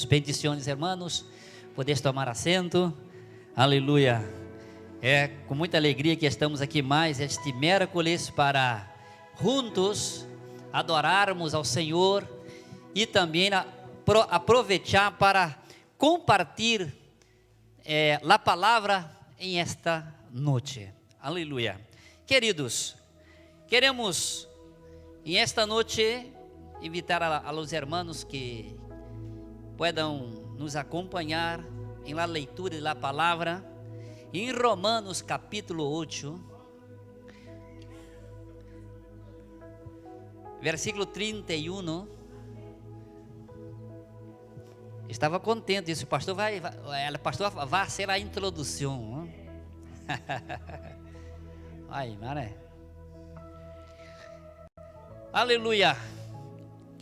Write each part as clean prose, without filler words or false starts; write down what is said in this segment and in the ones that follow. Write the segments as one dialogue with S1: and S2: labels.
S1: Bendiciones, hermanos. Podeis tomar assento. Aleluia. É com muita alegria que estamos aqui mais este miércoles para juntos adorarmos ao Senhor e também aproveitar para compartilhar a palavra em esta noite. Aleluia. Queridos, queremos em esta noite invitar a los hermanos que puedan nos acompanhar em la leitura da palavra em Romanos capítulo 8, versículo 31. Estava contente, disse o pastor vai ser a introdução. Ai, maré. Aleluia.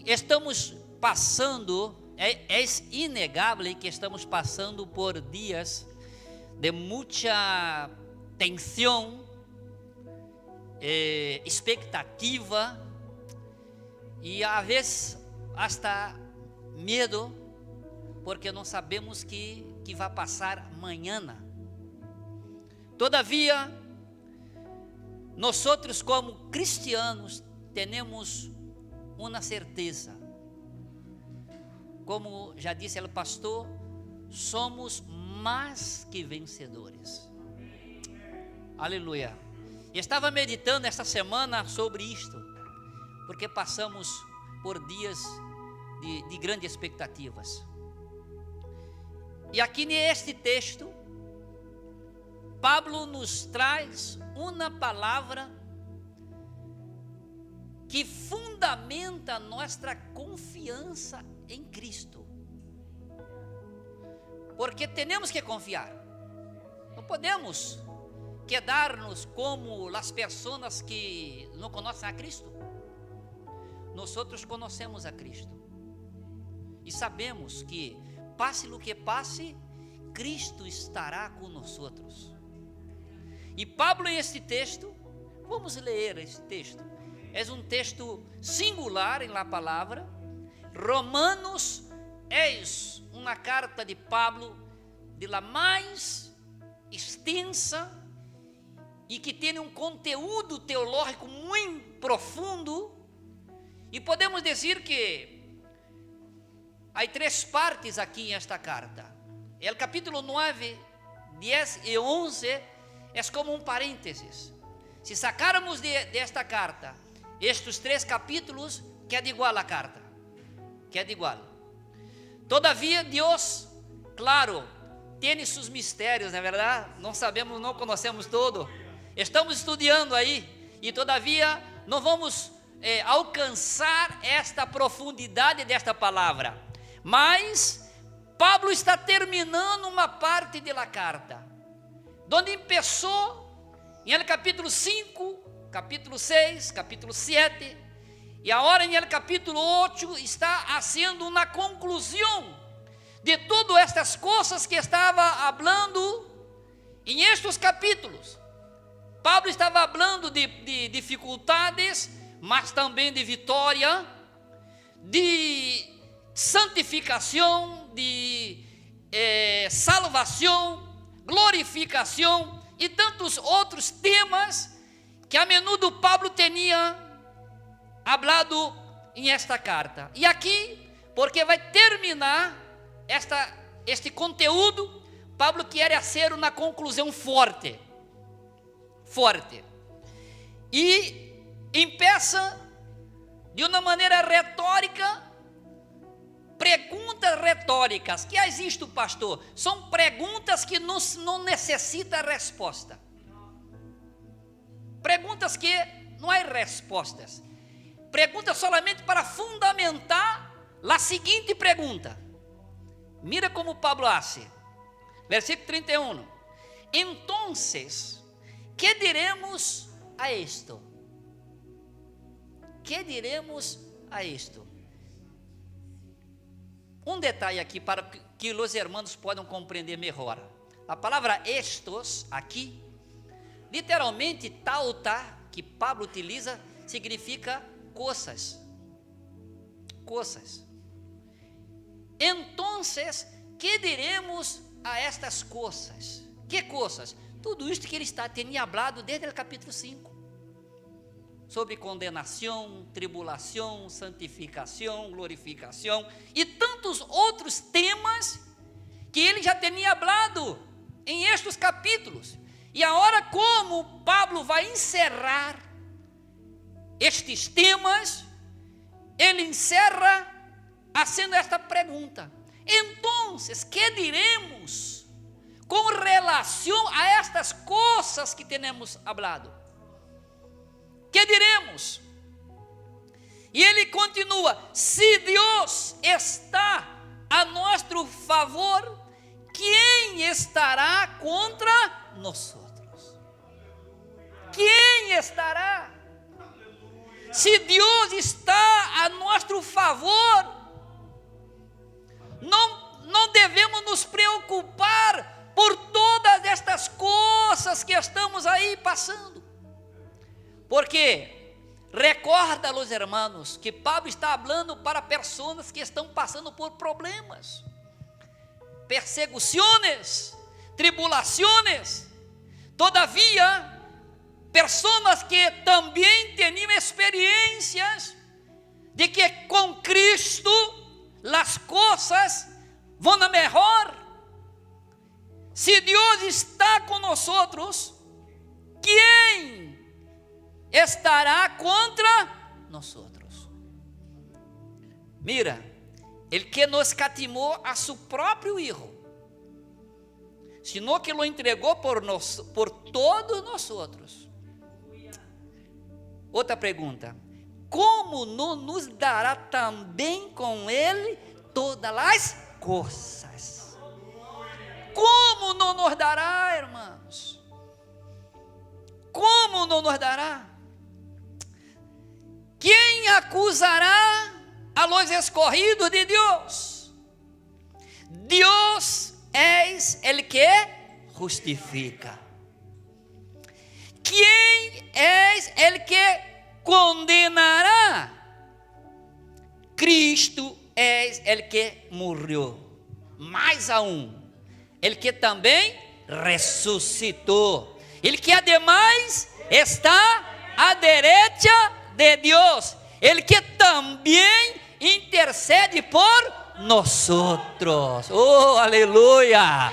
S1: Estamos passando, é inegável que estamos passando por dias de muita tensão, expectativa e às vezes hasta medo, porque não sabemos que vai passar amanhã. Todavia, nós como cristianos temos uma certeza. Como já disse o pastor, somos mais que vencedores. Aleluia. Estava meditando esta semana sobre isto, porque passamos por dias de grandes expectativas. E aqui neste texto, Pablo nos traz uma palavra que fundamenta nossa confiança em Cristo, porque temos que confiar, não podemos quedar-nos como as pessoas que não conhecem a Cristo. Nós conhecemos a Cristo e sabemos que passe o que passe, Cristo estará conosco. E Pablo em este texto, vamos ler este texto, é um texto singular em la palavra. Romanos é uma carta de Pablo de la mais extensa e que tem um conteúdo teológico muito profundo, e podemos dizer que há três partes aqui em esta carta. O capítulo 9, 10 e 11 é como um parênteses. Se sacarmos desta carta estes três capítulos, queda igual a carta. Queda igual. Todavia, Deus, claro, tem seus mistérios, não é verdade? Não sabemos, não conhecemos todo. Estamos estudando aí, e todavia não vamos alcançar esta profundidade desta palavra. Mas Pablo está terminando uma parte da carta, onde começou em el capítulo 5, capítulo 6, capítulo 7. E agora no capítulo 8 está fazendo uma conclusão de todas estas coisas que estava falando em estes capítulos. Pablo estava falando de dificuldades, mas também de vitória, de santificação, de salvação, glorificação e tantos outros temas que a menudo Pablo tinha hablado em esta carta. E aqui, porque vai terminar este conteúdo, Pablo quer fazer uma conclusão forte. E empieza de uma maneira retórica, perguntas retóricas. Que existe, pastor? São perguntas que não necessitam resposta. Perguntas que não há respostas. Pergunta solamente para fundamentar a seguinte pergunta. Mira como Pablo hace. Versículo 31. Entonces, ¿qué diremos a esto? ¿Qué diremos a esto? Um detalhe aqui para que os irmãos possam compreender melhor. A palavra estos aqui, literalmente tauta, que Pablo utiliza, significa coisas. Entonces, que diremos a estas coisas? Que coisas? Tudo isto que ele tinha hablado desde o capítulo 5. Sobre condenação, tribulação, santificação, glorificação e tantos outros temas que ele já tinha hablado em estes capítulos. E agora, como Pablo vai encerrar estes temas, ele encerra fazendo esta pergunta: então, que diremos com relação a estas coisas que temos hablado? Que diremos? E ele continua: se Deus está a nosso favor, quem estará contra nós? Quem estará? Se Deus está a nosso favor, não devemos nos preocupar por todas estas coisas que estamos aí passando. Porque recorda, los hermanos, que Pablo está falando para pessoas que estão passando por problemas, persecuções, tribulações. Todavia, pessoas que também tinham experiências de que com Cristo as coisas vão a melhor. Se Deus está conosco, quem estará contra nós? Mira, ele que nos catimou a seu próprio Hijo, sino que lo entregou por todos nós. Outra pergunta: como não nos dará também com ele todas as coisas? Como não nos dará, irmãos? Como não nos dará? Quem acusará a los escorridos de Deus? Deus é el que justifica. Quem é el que condenará? Cristo é el que morreu. Mais aún, ele que também ressuscitou. Ele que ademais está à direita de Deus. Ele que também intercede por nós. Oh, aleluia!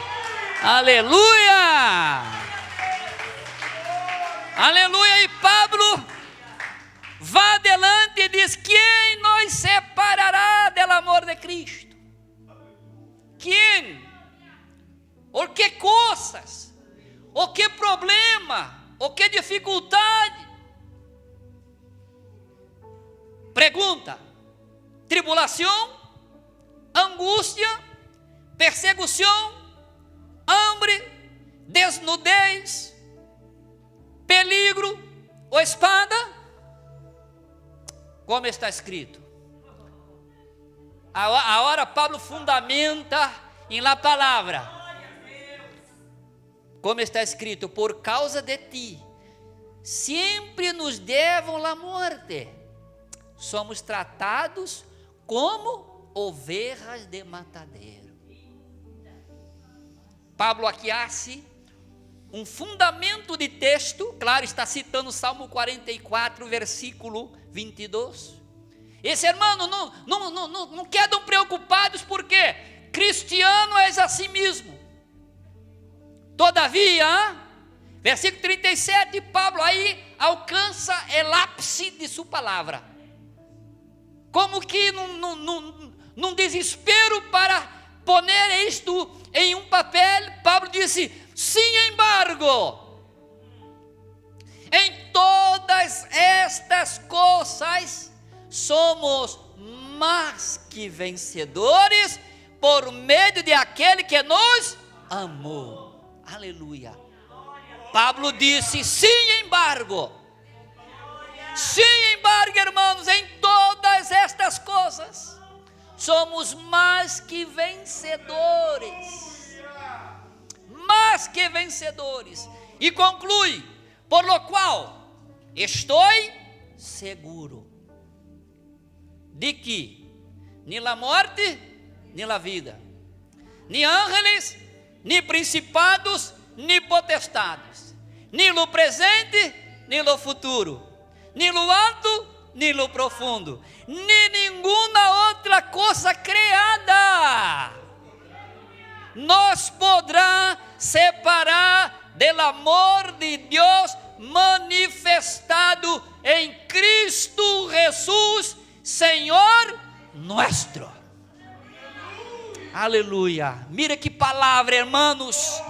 S1: Aleluia! Aleluia! E Pablo vai adelante e diz: quem nos separará do amor de Cristo? Quem? Ou que coisas? Ou que problema? Ou que dificuldade? Pergunta: tribulação, angústia, perseguição, hambre, desnudez, peligro ou espada? Como está escrito? Agora Pablo fundamenta em la palavra. Como está escrito: por causa de ti, sempre nos devam a morte. Somos tratados como ovelhas de matadeiro. Pablo aqui hace um fundamento de texto, claro, está citando o Salmo 44, versículo 22. Esse irmão, não quedam preocupados, porque cristiano é assim mesmo. Todavia, versículo 37, Pablo aí alcança o ápice de sua palavra. Como que num desespero para poner isto em um papel, Pablo disse: sin embargo, em todas estas coisas somos mais que vencedores por meio de aquele que nos amou. Aleluia. Pablo disse: sin embargo. Sin embargo, irmãos, em todas estas coisas somos mais que vencedores. Mais que vencedores. E conclui: por lo qual estou seguro de que nem a morte, ni la vida, ni ángeles, ni principados, ni potestades, ni lo presente, ni lo futuro, ni lo alto, ni lo profundo, ni ninguna outra coisa criada nos poderá separar del amor de Deus manifestado em Cristo Jesus, Senhor nuestro. Aleluia. Mira que palavra, irmãos.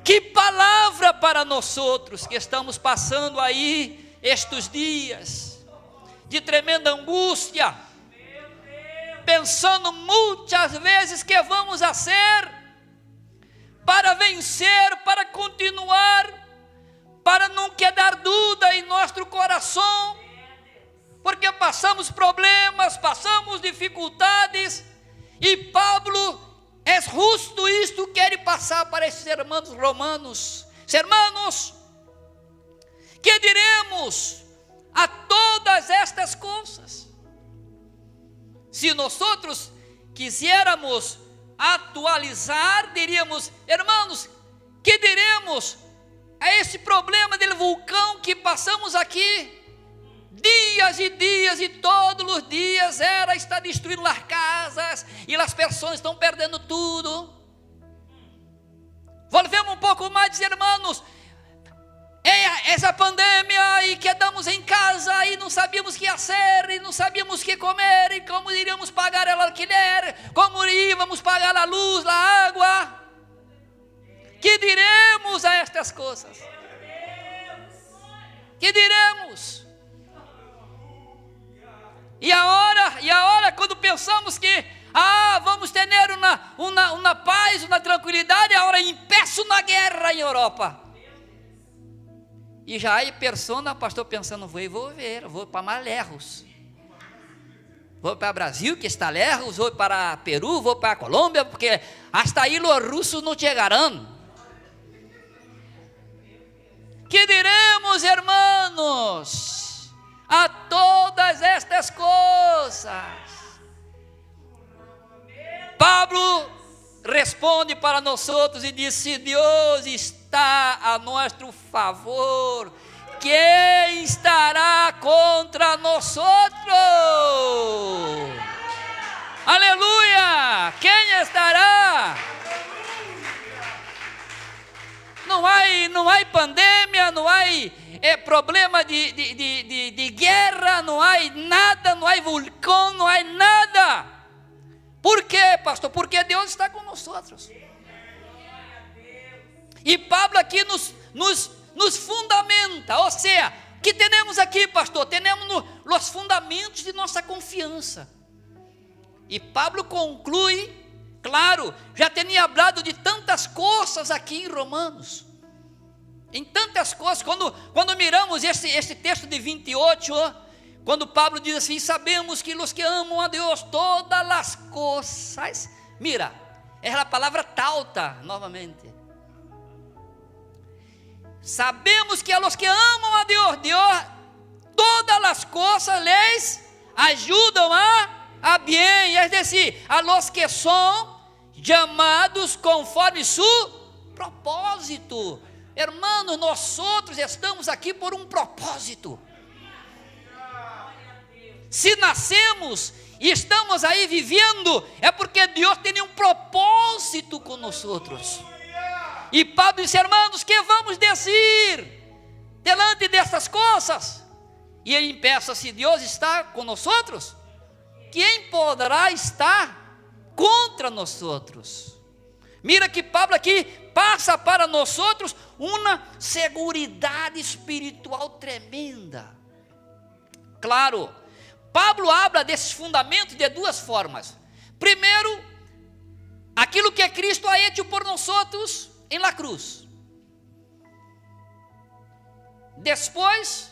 S1: Que palavra para nós outros que estamos passando aí estes dias de tremenda angústia, pensando muitas vezes que vamos a ser para vencer, para continuar, para não quedar dúvida em nosso coração, porque passamos problemas, passamos dificuldades, e Pablo é justo isto quer passar para esses irmãos romanos. Irmãos, que diremos a todas estas coisas? Se nós quiséssemos atualizar, diríamos, irmãos, que diremos a esse problema do vulcão que passamos aqui? Dias e dias, e todos os dias está destruindo as casas, e as pessoas estão perdendo tudo. Volvemos um pouco mais, irmãos, essa pandemia, e quedamos em casa, e não sabíamos o que fazer, e não sabíamos o que comer, e como iríamos pagar o alquiler, como íamos pagar a luz, a água. Que diremos a estas coisas? Que diremos? E agora quando pensamos que vamos ter uma paz, uma tranquilidade, agora empeço na guerra em Europa. E já há pessoas, pastor, pensando, vou para Malejos, vou para Brasil, que está lejos, vou para Peru, vou para Colômbia, porque hasta aí os russos não chegarão. Que diremos, irmãos, a todas estas coisas? Pablo responde para nós outros e diz: se Deus está a nosso favor, quem estará contra nós outros? Aleluia! Quem estará? Não há pandemia, não há problema de guerra, não há nada, não há vulcão, não há nada. Por quê, pastor? Porque Deus está com nós outros. E Pablo aqui nos fundamenta, ou seja, que temos aqui, pastor? Temos os fundamentos de nossa confiança. E Pablo conclui, claro, já tinha falado de tantas coisas aqui em Romanos, em tantas coisas, quando miramos este texto de 28, quando Pablo diz assim: sabemos que os que amam a Deus, todas as coisas, mira, é a palavra tauta, novamente, sabemos que a los que amam a Deus, todas as coisas les ajudam a bem, é decir, a los que são chamados conforme su propósito. Hermanos, nós outros estamos aqui por um propósito. Se nascemos e estamos aí vivendo, é porque Deus tem um propósito com nós outros. E Pablo disse: irmãos, que vamos dizer delante dessas coisas? E ele peça: se Deus está com nós outros, quem poderá estar contra nós outros? Mira que Pablo aqui passa para nós outros uma seguridade espiritual tremenda. Claro, Pablo habla desses fundamentos de duas formas. Primeiro, aquilo que Cristo ha hecho por nós outros em la cruz. Depois,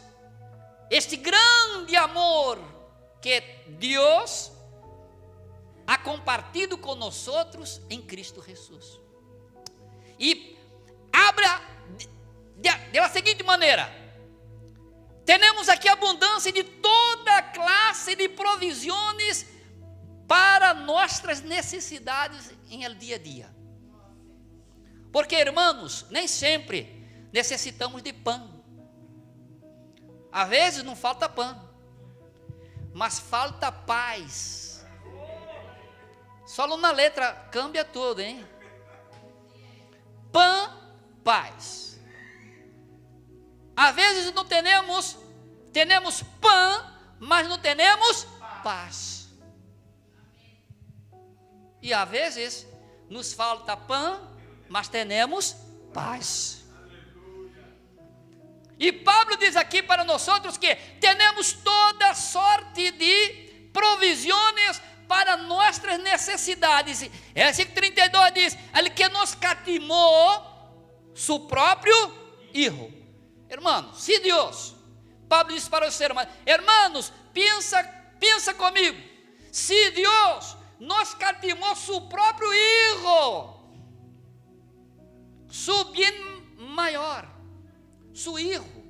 S1: este grande amor que Deus ha compartido com nós outros em Cristo Jesus. E abra da seguinte maneira: temos aqui abundância de toda classe de provisões para nossas necessidades em el dia a dia. Porque, irmãos, nem sempre necessitamos de pão. Às vezes não falta pão, mas falta paz. Só uma letra cambia tudo, hein? Pão, paz. Às vezes não temos pão, mas não temos paz. E às vezes nos falta pão, mas temos paz. E Pablo diz aqui para nós que temos toda sorte de provisões para nossas necessidades. Versículo 32 diz: ele que nos catimou su próprio Hijo. Hermanos, se Deus, Pablo diz para os hermanos: hermanos, pensa comigo, se Deus nos catimou su próprio Hijo, su bien maior, su Hijo,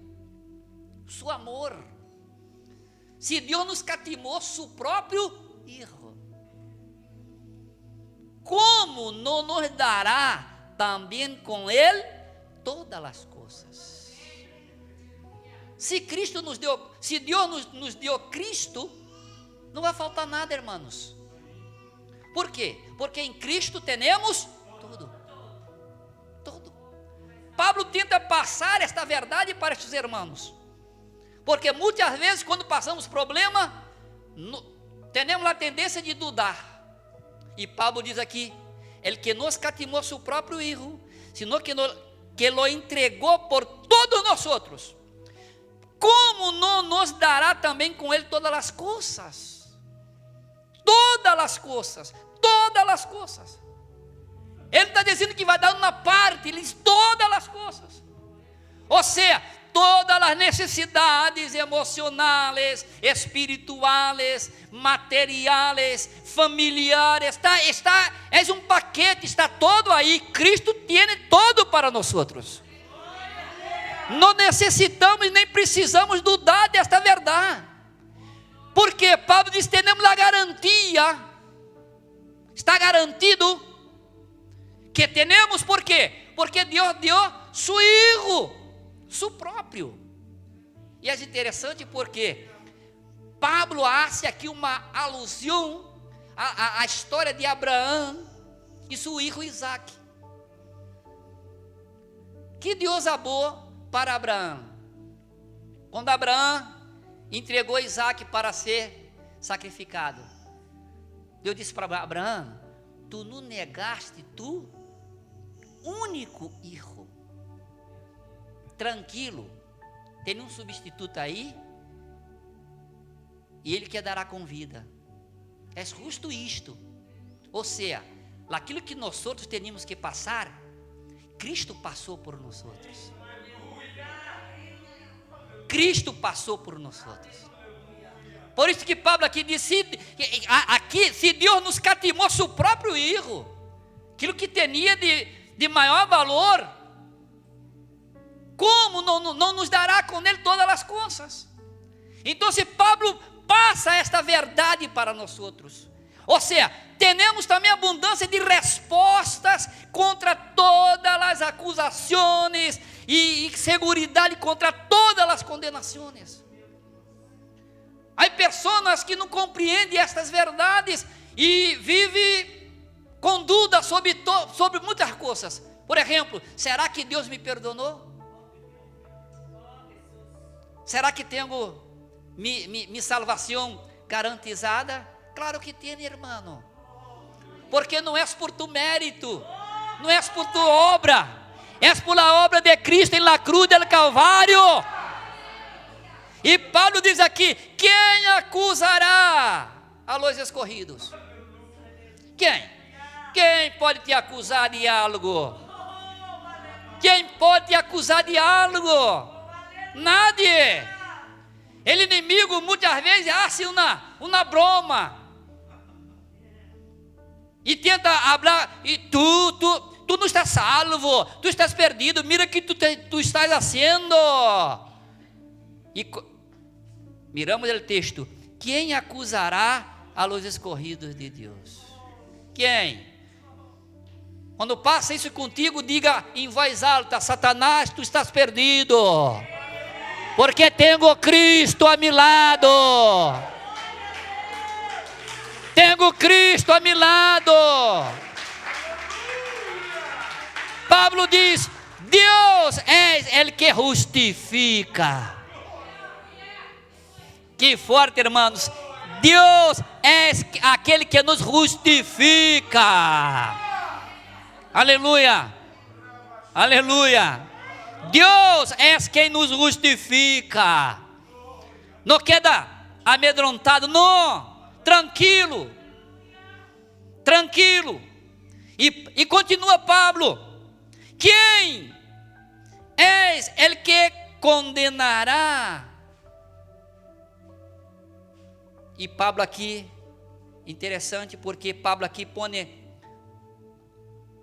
S1: su amor, se Deus nos catimou su próprio Hijo, como não nos dará também com Ele todas as coisas? Se Cristo nos deu, se Deus nos deu Cristo, não vai faltar nada, irmãos. Por quê? Porque em Cristo temos tudo. Tudo. Pablo tenta passar esta verdade para estes irmãos, porque muitas vezes quando passamos problema, temos a tendência de dudar. E Pablo diz aqui: ele que nos catimou seu próprio Hijo, sino que lo entregou por todos nós outros, como não nos dará também com ele todas as coisas? Todas as coisas, todas as coisas. Ele está dizendo que vai dar uma parte, ele diz todas as coisas. Ou seja, todas as necessidades emocionais, espirituais, materiais, familiares, é um paquete, está todo aí. Cristo tem todo para nós outros. Não necessitamos nem precisamos dudar desta verdade. Porque Pablo diz: temos a garantia, está garantido que temos. Por quê? Porque Deus deu su Hijo, su próprio. E é interessante porque Pablo faz aqui uma alusão à história de Abraão e seu filho Isaac, que Deus amou para Abraão. Quando Abraão entregou Isaac para ser sacrificado, Deus disse para Abraão: tu não negaste tu único filho. Tranquilo, tem um substituto aí, e ele que dará com vida. É justo isto. Ou seja, aquilo que nós outros teríamos que passar, Cristo passou por nós outros. Cristo passou por nós outros. Por isso que Pablo aqui disse: aqui, se Deus nos catimou seu próprio Hijo, aquilo que tinha de maior valor, como não nos dará com ele todas as coisas? Então, se Pablo passa esta verdade para nós outros, ou seja, temos também abundância de respostas contra todas as acusações e seguridade contra todas as condenações. Há pessoas que não compreendem estas verdades e vivem com dúvidas sobre muitas coisas. Por exemplo, será que Deus me perdonou? Será que tenho minha salvação garantizada? Claro que tem, irmão. Porque não é por tu mérito, não é por tua obra, é por a obra de Cristo em la cruz del Calvário. E Paulo diz aqui: quem acusará a los escorridos? Quem pode te acusar de algo? Quem pode te acusar de algo? Nadie. O inimigo muitas vezes hace uma broma e tenta falar: e tu não estás salvo, tu estás perdido, mira que tu estás fazendo. E miramos o texto: quem acusará a los escorridos de Deus. Quem? Quando passa isso contigo, diga em voz alta: Satanás, tu estás perdido, porque tenho Cristo a meu lado. Tenho Cristo a meu lado. Pablo diz: Deus é o que justifica. Que forte, irmãos. Deus é aquele que nos justifica. Aleluia. Aleluia. Deus é quem nos justifica. Não queda amedrontado, não. Tranquilo. Tranquilo. E continua Pablo: quem és el que condenará? E Pablo aqui, interessante, porque Pablo aqui põe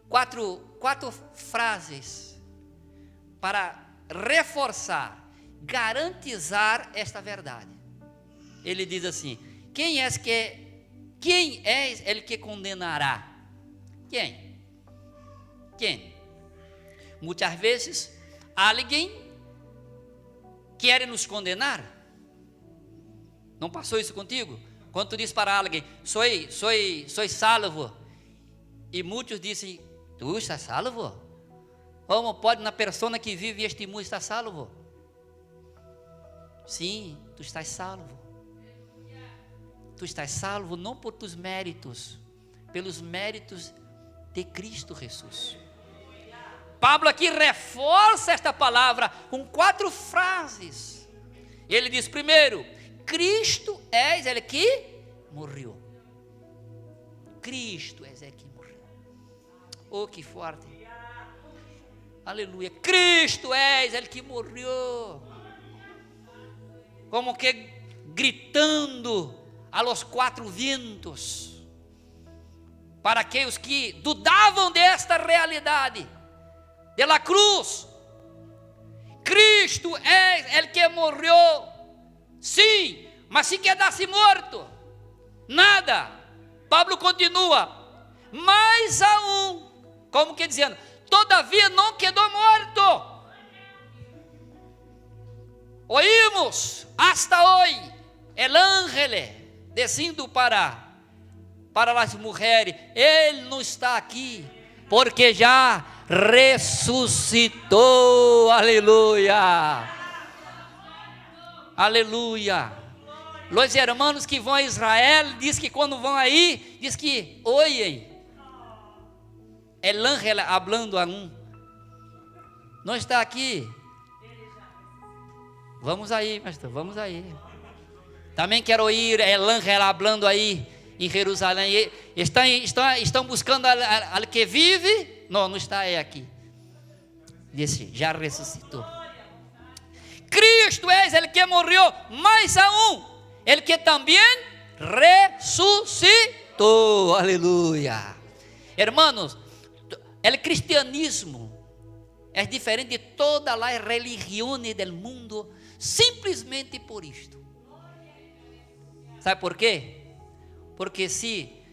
S1: quatro frases para reforçar, garantizar esta verdade. Ele diz assim: quem és ele que condenará? Quem? Muitas vezes alguém quer nos condenar. Não passou isso contigo? Quando tu diz para alguém: sou salvo, e muitos dizem: tu estás salvo? Como pode na pessoa que vive este mundo estar salvo? Sim, tu estás salvo. Tu estás salvo não por tus méritos, pelos méritos de Cristo Jesus. Pablo aqui reforça esta palavra com 4 frases. Ele diz: primeiro, Cristo és ele que morreu. Cristo és ele que morreu. Oh, que forte. Aleluia. Cristo és ele que morreu. Como que gritando a los 4 ventos, para aqueles que dudavam desta realidade, de la cruz. Cristo é ele que morreu. Sim, mas se quedasse morto, nada. Pablo continua: mais aún, como que dizendo, todavia não quedou morto. Oímos hasta hoy el ángel descendo para as mulheres. Ele não está aqui, porque já ressuscitou. Aleluia. Aleluia. Os irmãos que vão a Israel, diz que quando vão aí, diz que oiem el ángel hablando a não está aqui. Vamos aí, pastor, vamos aí. Também quero ouvir el ángel hablando aí em Jerusalém. Estão buscando al que vive? Não está aqui. Disse: já ressuscitou. Cristo é ele que morreu, mais aún, ele que também ressuscitou. Aleluia. Hermanos, o cristianismo é diferente de todas as religiões do mundo, simplesmente por isto. Sabe por quê? Porque se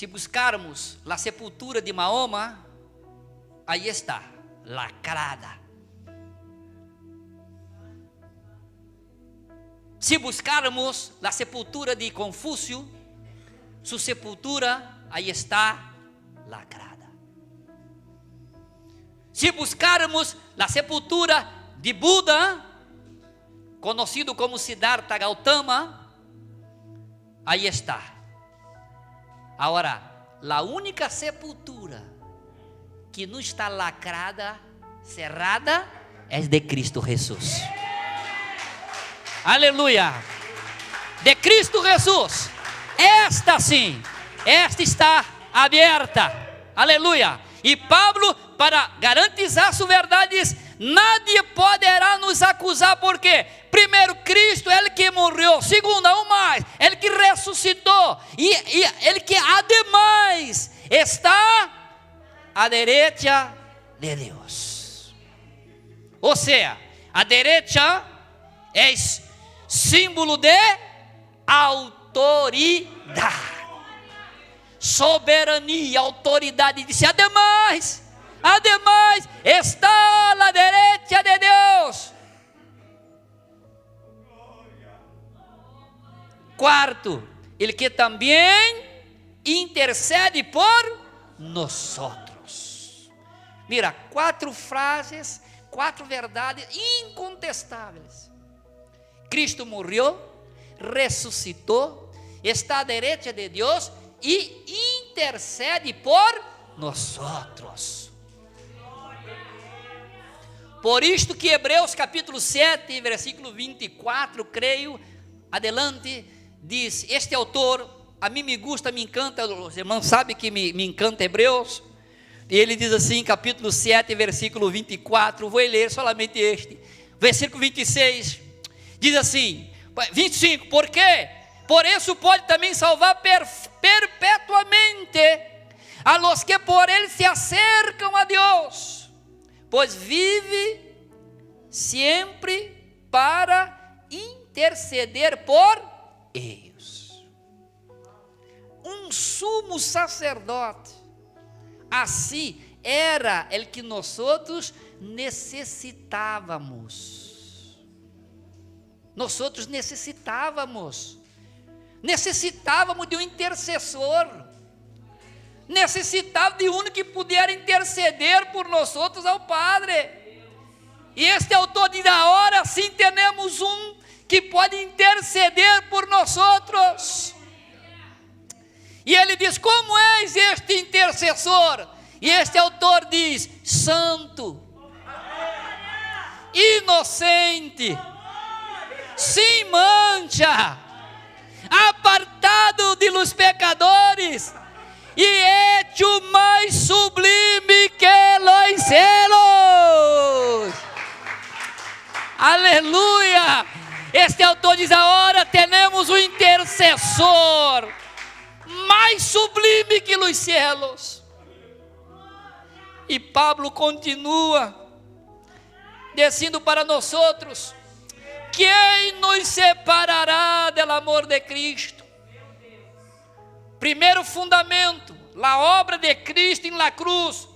S1: buscarmos a sepultura de Mahoma, aí está, lacrada. Se buscarmos a sepultura de Confúcio, sua sepultura aí está lacrada. Se buscarmos a sepultura de Buda, conhecido como Siddhartha Gautama, aí está. Agora, a única sepultura que não está lacrada, cerrada, é de Cristo Jesus. Aleluia. De Cristo Jesus. Esta sim, esta está aberta. Aleluia. E Pablo, para garantizar sua verdade, diz: nadie poderá nos acusar, porque primeiro, Cristo é ele que morreu. Segundo, aún mais, ele que ressuscitou. E ele que ademais está à direita de Deus. Ou seja, a direita é símbolo de autoridade. autoridade. Soberania, autoridade. Disse: ademais, está à direita de Deus. Quarto, ele que também intercede por nós outros. Mira, 4 frases, 4 verdades incontestáveis. Cristo morreu, ressuscitou, está à direita de Deus e intercede por nós outros. Por isto que Hebreus capítulo 7, versículo 24, creio, adelante, diz, este autor, a mim me gusta, me encanta, os irmãos sabem que me encanta Hebreus, e ele diz assim, capítulo 7, versículo 24, vou ler somente este, versículo 26, diz assim, 25, por quê? Por isso pode também salvar perpetuamente a los que por ele se acercam a Deus, pois vive sempre para interceder por eles. Um sumo sacerdote, assim era o que nós outros necessitávamos. Nós outros necessitávamos de um intercessor, necessitava de um que pudesse interceder por nós outros ao Padre. E este autor diz: agora sim temos um que pode interceder por nós outros. E ele diz: como és este intercessor? E este autor diz: santo, inocente, sem mancha, apartado de los pecadores e hecho mais sublime que los cielos. Aleluia! Este autor diz: agora temos um intercessor mais sublime que os cielos. E Pablo continua dizendo para nós outros: quem nos separará do amor de Cristo? Primeiro fundamento, a obra de Cristo na cruz,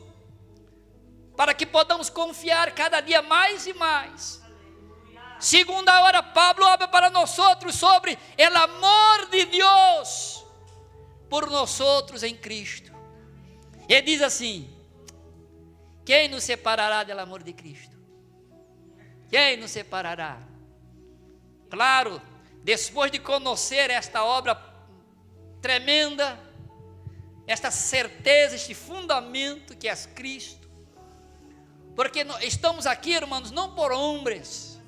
S1: para que podamos confiar cada dia mais e mais. Segunda hora, Pablo habla para nós outros sobre o amor de Deus por nós outros em Cristo. Ele diz assim: quem nos separará do amor de Cristo? Quem nos separará? Claro, depois de conhecer esta obra tremenda, esta certeza, este fundamento que é Cristo, porque estamos aqui, irmãos, não por homens,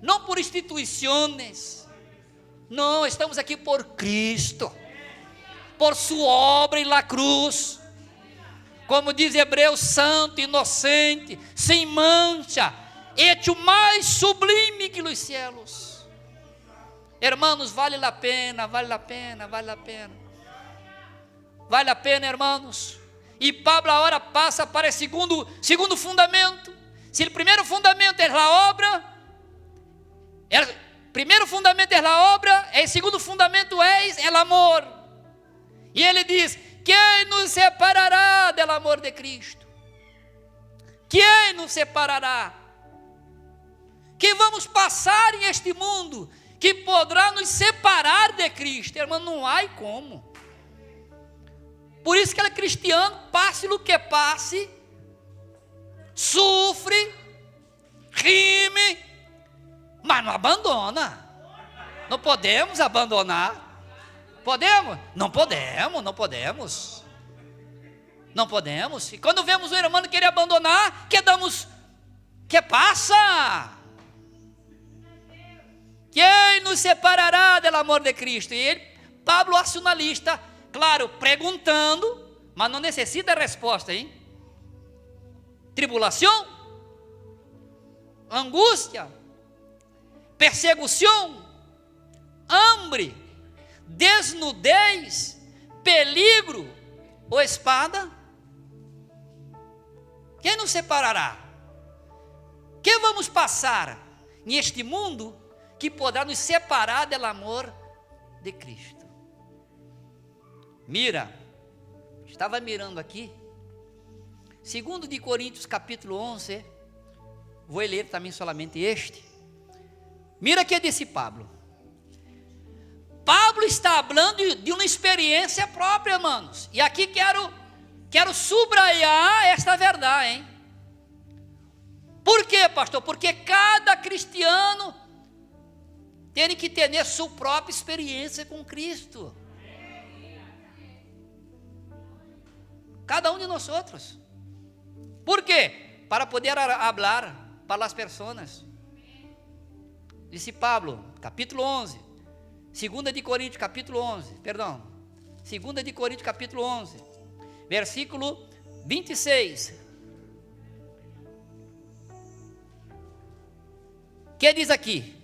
S1: não por instituições, não, estamos aqui por Cristo, por sua obra na cruz, como diz Hebreus, santo, inocente, sem mancha, hecho mais sublime que os cielos. Hermanos, vale a pena, hermanos. E Pablo agora passa para o segundo fundamento. Se o primeiro fundamento é a obra, o segundo fundamento é o amor. E ele diz: quem nos separará do amor de Cristo? Quem nos separará? Que vamos passar em este mundo que poderá nos separar de Cristo? Irmão, não há como. Por isso que ele é cristiano, passe o que passe, sofre, rime, mas não abandona. Não podemos abandonar. Podemos? Não podemos. E quando vemos o irmão querer abandonar, que passa? Quem nos separará do amor de Cristo? E Pablo hace uma lista, claro, perguntando, mas não necessita resposta, hein? Tribulação, angústia, perseguição, hambre, desnudez, peligro ou espada? Quem nos separará? Que vamos passar neste mundo que poderá nos separar do amor de Cristo. Mira, estava mirando aqui, 2 de Coríntios capítulo 11, vou ler também somente este. Mira que disse Pablo. Pablo está falando de uma experiência própria, irmãos. E aqui quero subrayar esta verdade, hein? Por quê, pastor? Porque cada cristiano tem que ter sua própria experiência com Cristo. Cada um de nós outros. Por quê? Para poder falar para as pessoas. Disse Pablo, capítulo 11, 2 de Coríntios, capítulo 11, perdão, 2 de Coríntios, capítulo 11, versículo 26. Que diz aqui?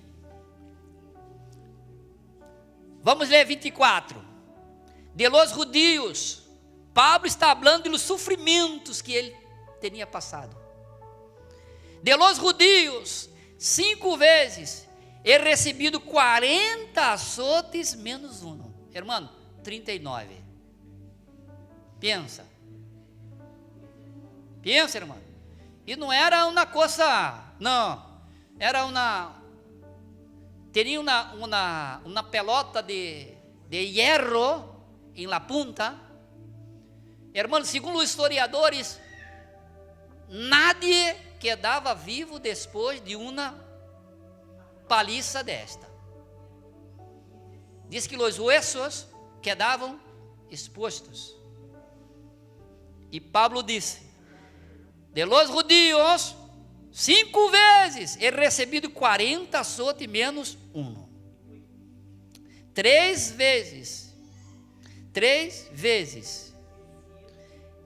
S1: Vamos ler 24. De los judios, Pablo está falando dos sofrimentos que ele tinha passado. De los judios, 5 vezes he recebido 40 azotes menos um. Hermano, 39. Pensa, irmão. E não era uma coisa, não. Era teria uma pelota de hierro em la punta. Hermano, segundo os historiadores, nadie quedava vivo depois de uma paliza desta. Diz que os huesos quedavam expostos. E Pablo disse: de los judíos, 5 vezes he recebido 40 azotes menos um. 3 vezes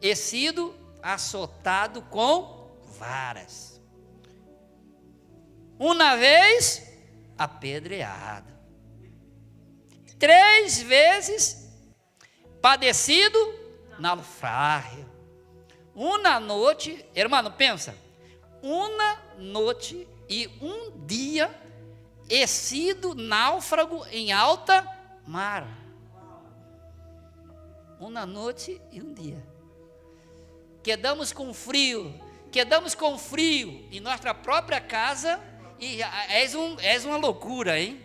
S1: he sido azotado com varas. Uma vez apedreado. 3 vezes padecido naufrágio. Uma noite, irmão, pensa, uma noite e um dia he sido náufrago em alta mar. Uma noite e um dia. Quedamos com frio em nossa própria casa, e és uma loucura, hein?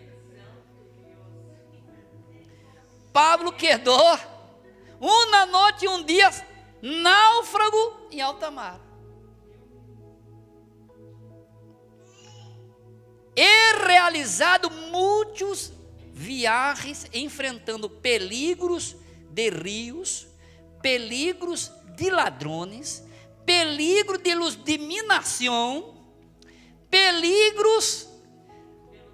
S1: Pablo quedou uma noite e um dia náufrago em alta mar. He realizado muitos viagens enfrentando peligros de rios, peligros de ladrões, peligro de discriminação, peligros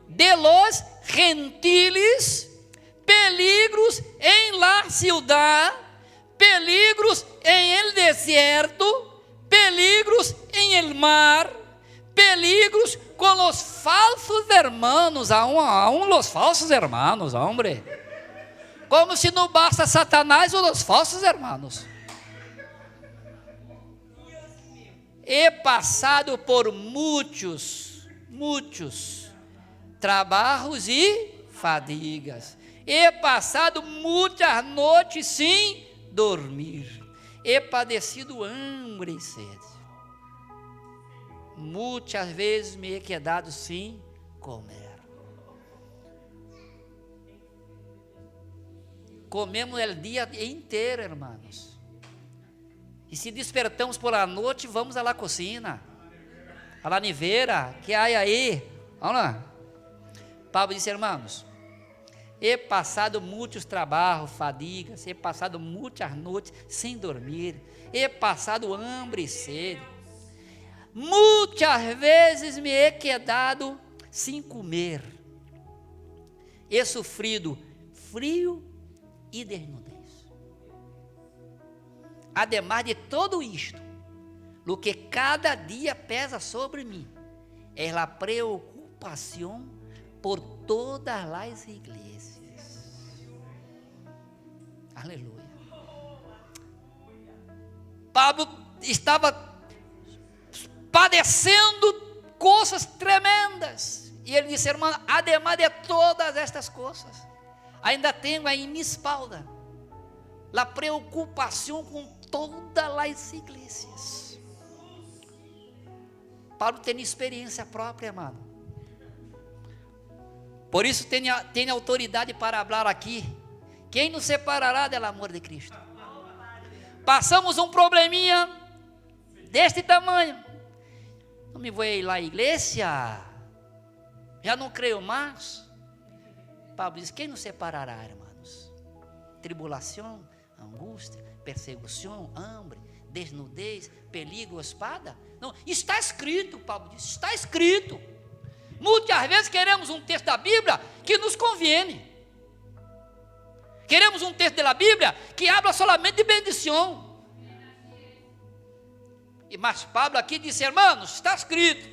S1: de los gentiles, peligros em la ciudad, peligros em el desierto, peligros em el mar, peligros com los falsos hermanos, aún los falsos hermanos, hombre, como se não basta Satanás ou os falsos hermanos. He passado por muitos trabalhos e fadigas. He passado muitas noites sem dormir. He padecido hambre e sede. Muitas vezes me he quedado sem comer. Comemos o dia inteiro, irmãos. E se despertamos por la noite, vamos à la cocina, à la nevera, que há aí? Vamos lá. Pablo disse, irmãos, he passado muitos trabalhos, fadigas, he passado muitas noites sem dormir, he passado hambre e sede. Muitas vezes me he quedado sem comer. He sofrido frio e desnudez. Ademais de todo isto, o que cada dia pesa sobre mim é a preocupação por todas as igrejas. Aleluia. Pablo estava padecendo coisas tremendas, e ele disse, irmão, ademais de todas estas coisas, ainda tenho aí em minha espalda a preocupação com todas as igrejas. Paulo tem experiência própria, amado. Por isso tem autoridade para falar aqui. Quem nos separará do amor de Cristo? Passamos um probleminha deste tamanho. Não me vou ir lá à igreja. Já não creio mais. Paulo diz: quem nos separará, irmãos? Tribulação, angústia, perseguição, hambre, desnudez, perigo, espada? Não, está escrito, Paulo diz, está escrito. Muitas vezes queremos um texto da Bíblia que nos conviene. Queremos um texto da Bíblia que habla solamente de bendição. Mas Paulo aqui disse: irmãos, está escrito,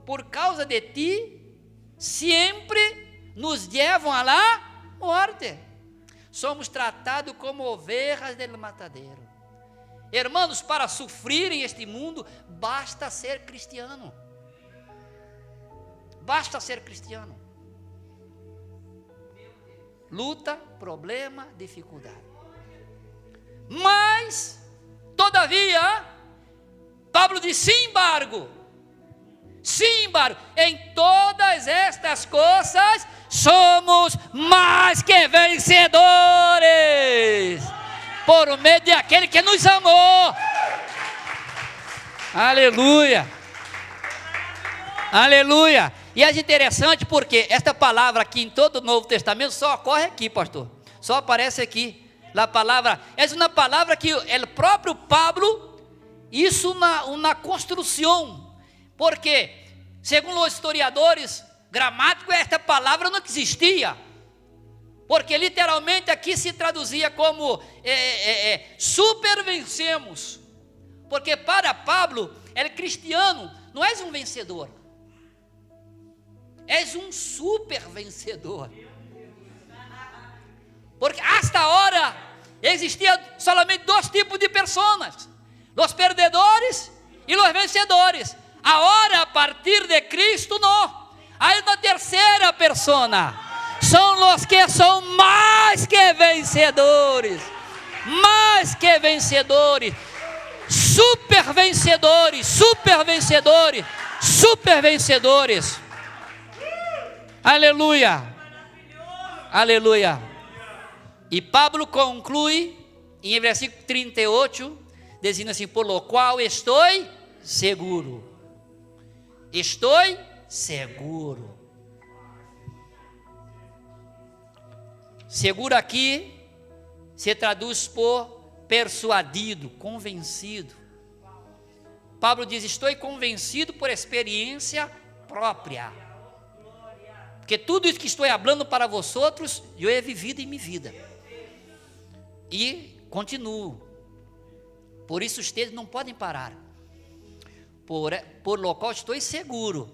S1: por causa de ti, sempre nos levam a la morte. Somos tratados como ovelhas del matadeiro. Irmãos, para sofrer em este mundo, basta ser cristiano. Basta ser cristiano. Luta, problema, dificuldade. Mas, todavia, Paulo diz: sim, embargo, em todas estas coisas somos mais que vencedores, por meio de aquele que nos amou. Aleluia, aleluia. E é interessante porque esta palavra aqui em todo o Novo Testamento só ocorre aqui, pastor, só aparece aqui. A palavra, é uma palavra que o próprio Pablo, isso na construção, porque segundo os historiadores gramáticos, esta palavra não existia, porque literalmente aqui se traduzia como super vencemos, porque para Pablo, ele cristiano, não és um vencedor, és um super vencedor, porque hasta agora existia somente dois tipos de pessoas: os perdedores e os vencedores. Agora, a partir de Cristo, não. Há uma terceira persona. São os que são mais que vencedores. Mais que vencedores. Super vencedores. Super vencedores. Super vencedores. Aleluia. Aleluia. E Pablo conclui em versículo 38, dizendo assim: por lo qual estou seguro. Estou seguro. Seguro aqui se traduz por persuadido, convencido. Pablo diz: estou convencido por experiência própria. Porque tudo isso que estou falando para vosotros, eu he vivido em minha vida. E continuo. Por isso vocês não podem parar. Por lo qual estou seguro.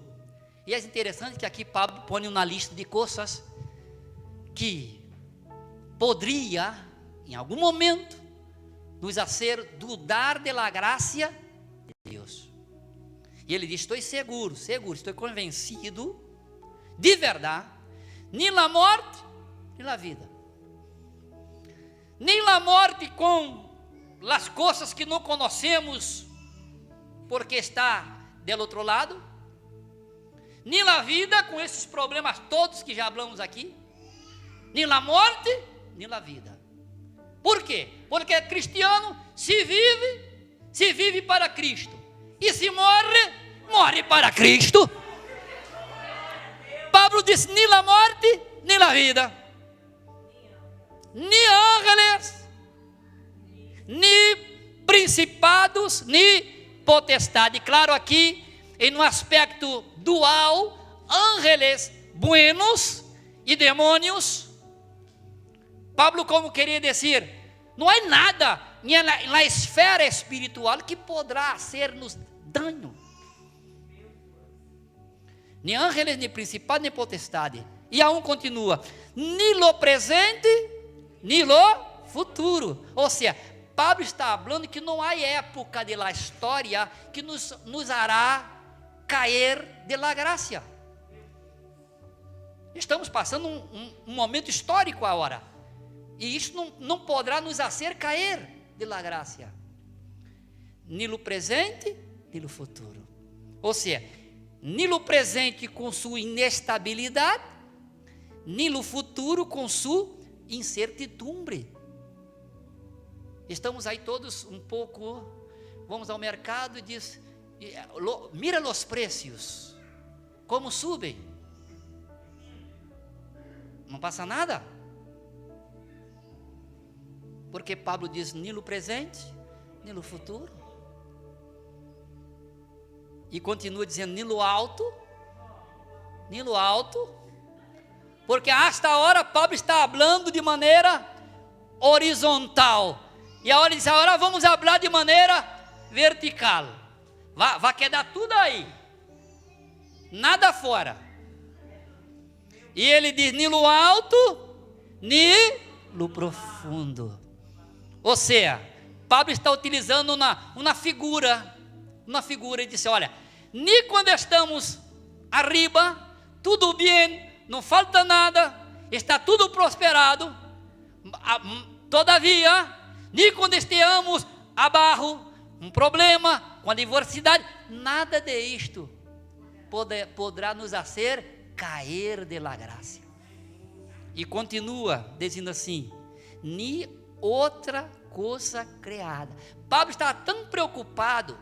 S1: E é interessante que aqui Pablo põe uma lista de coisas que poderia, em algum momento, nos fazer dudar da graça de Deus. E ele diz: estou seguro, estou convencido, de verdade, nem na morte, nem na vida. Nem na morte com as coisas que não conhecemos, porque está do outro lado, nem na vida com esses problemas todos que já falamos aqui, nem na morte, nem na vida. Por quê? Porque cristiano se vive para Cristo, e se morre para Cristo. Pablo disse: nem na morte, nem na vida, nem ángeles, nem principados, nem potestade. Claro, aqui em um aspecto dual: ángeles buenos e demônios. Pablo como queria dizer, não há nada na esfera espiritual que poderá hacer-nos dano. Nem ángeles, nem principado, nem potestade. E aún continua: nem lo presente, nem lo futuro. Ou seja, Pablo está falando que não há época da história que nos hará cair de la graça. Estamos passando um momento histórico agora. E isso não poderá nos fazer cair de la graça. Nem no presente, nem no futuro. Ou seja, nem no presente com sua inestabilidade, nem no futuro com sua incertidumbre. Estamos aí todos um pouco, vamos ao mercado e diz, mira os preços, como subem. Não passa nada. Porque Pablo diz, nem no presente, nem no futuro. E continua dizendo, nem no alto, porque hasta agora Pablo está falando de maneira horizontal, e agora ele diz, agora vamos falar de maneira vertical, vai quedar tudo aí, nada fora, e ele diz, nem no alto, nem no profundo, ou seja, Pablo está utilizando uma figura, e disse, olha, nem quando estamos arriba, tudo bem, não falta nada, está tudo prosperado, todavia, nem quando estejamos abaixo, um problema, com a diversidade, nada de isto poderá nos fazer cair de la graça. E continua dizendo assim, nem outra coisa criada. Pablo estava tão preocupado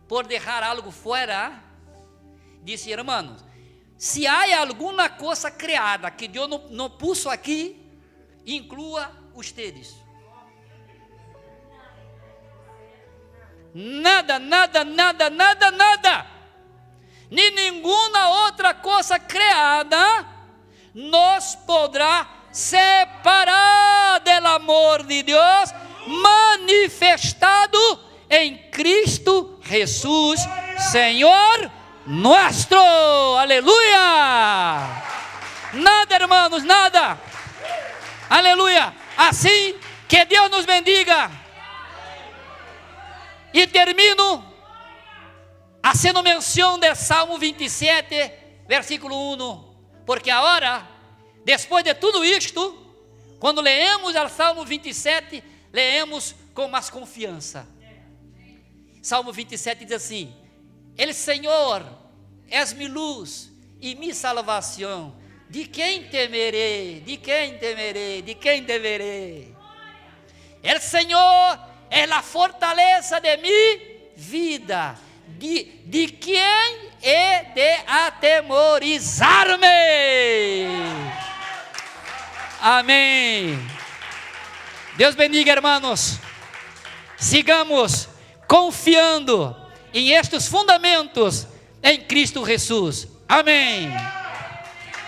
S1: por deixar algo fora, disse, irmãos, se há alguma coisa criada que Deus não puso aqui, inclua ustedes. Nada, nem nenhuma outra coisa criada nos poderá separar do amor de Deus manifestado em Cristo Jesus, Senhor nuestro, aleluia, nada hermanos, nada, aleluia, assim que Deus nos bendiga, e termino fazendo menção de Salmo 27, versículo 1, porque agora, depois de tudo isto, quando leemos o Salmo 27, leemos com mais confiança. Salmo 27 diz assim, El Senhor és mi luz e mi salvação, de quem temerei, de quem temerei, El Senhor é a fortaleza de mi vida, de quem he de atemorizar-me. Amém. Deus bendiga, hermanos. Sigamos confiando em estes fundamentos em Cristo Jesus. Amém.